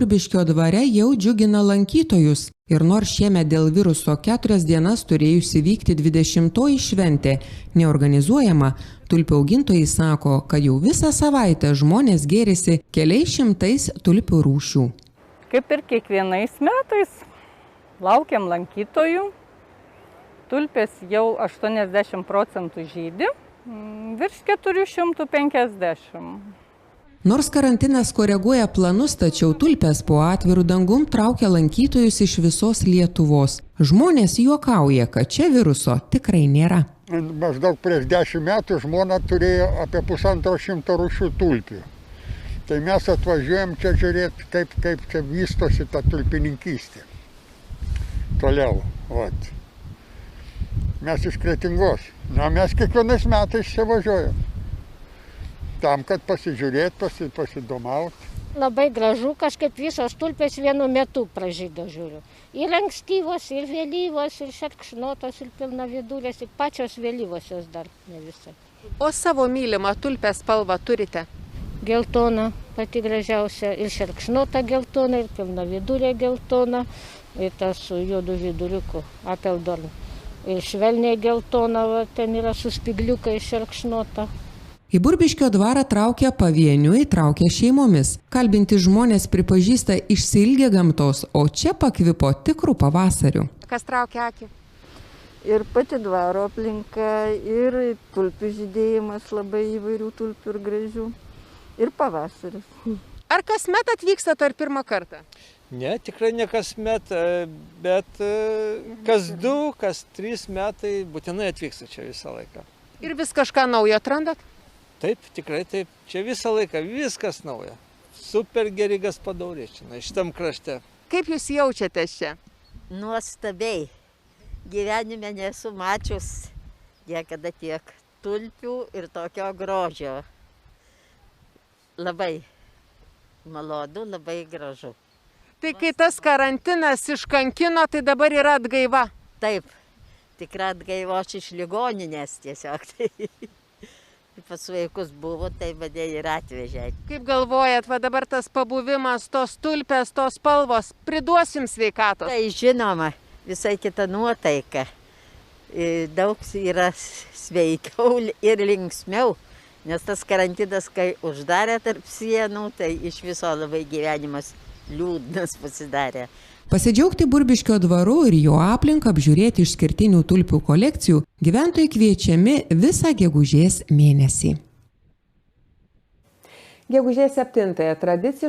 Burbiškio dvare jau džiugina lankytojus. Ir nors šiemet dėl viruso 4 dienas turėjusi vykti 20-oji šventė neorganizuojama, tulpių augintojai sako, kad jau visą savaitę žmonės gėrisi keliais šimtais tulpių rūšių. Kaip ir kiekvienais metais laukiam lankytojų. Tulpės jau 80% žydi, virš 450. Nors karantinas koreguoja planus, tačiau tulpės po atvirų dangum traukia lankytojus iš visos Lietuvos. Žmonės juokauja, kad čia viruso tikrai nėra. Maždaug prieš 10 metų žmona turėjo apie 150 rūšių tulpių. Tai mes atvažiuojam čia žiūrėti, kaip čia vystosi ta tulpininkystė. Toliau, vat. Mes iš Kretingos. Na, mes kiekvienais metais čia važiuojam. Tam, kad pasižiūrėti, pasidomauti. Labai gražu, kažkaip visos tulpės vienu metu pražydo, žiūriu. Ir ankstyvos, ir vėlyvos, ir šerkšnotos, ir pilnavidurės, ir pačios vėlyvosios dar ne visai. O savo mylimą tulpės spalvą turite? Geltona, pati gražiausia, ir šerkšnota geltona, ir pilnavidurė geltona, ir tas su juodu viduriuku, apeldorn. Ir švelniai geltona, va, ten yra su spigliukai šerkšnota. Į Burbiškio dvarą traukia pavieniui, traukia šeimomis. Kalbinti žmonės pripažįsta išsiilgę gamtos, o čia pakvipo tikrų pavasarių. Kas traukia akį? Ir pati dvaro aplinka, ir tulpių žydėjimas, labai įvairių tulpių ir gražių, ir pavasaris. Ar kasmet atvyksta ar pirmą kartą? Ne, tikrai ne kasmet, bet kas 2, kas 3 metai būtinai atvyksta čia visą laiką. Ir vis kažką naujo atrandat? Taip, tikrai taip. Čia visą laiką viskas nauja. Super geri gaspadoriai šitam krašte. Kaip jūs jaučiatės čia? Nuostabiai. Gyvenime nesu mačius niekada tiek tulpių ir tokio grožio. Labai malonu, labai gražu. Tai kai tas karantinas iškankino, tai dabar yra atgaiva? Taip, tikra atgaiva, aš iš ligoninės tiesiog. Pas vaikus buvo, tai mane ir atvežė. Kaip galvojat, va dabar tas pabuvimas, tos tulpės, tos spalvos, priduosim sveikatos? Tai žinoma, visai kita nuotaika. Daug yra sveikiau ir linksmiau, nes tas karantinas, kai uždarė tarp sienų, tai iš viso labai gyvenimas liūdnas pasidarė. Pasidžiaugti Burbiškio dvaru ir jo aplinką, apžiūrėti išskirtinių tulpių kolekcijų gyventojai kviečiami visą gegužės mėnesį. Gegužės 7-ąją tradiciškai